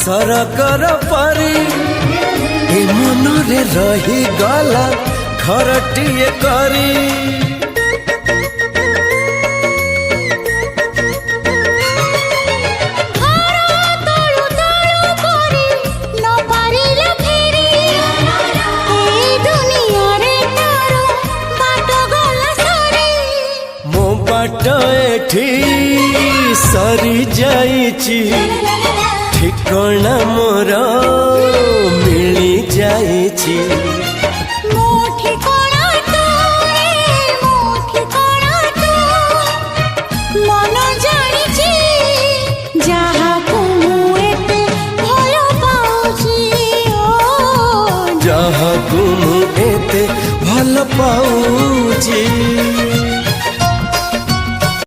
सरकर परी ए मनरे रही गला घरटिए करी। बाट एठी सरी जाइची ठिकाना मोर मिली जाइची। मन जानिची जहाकू एते भल पाउची जहाकू एते भल पाउची।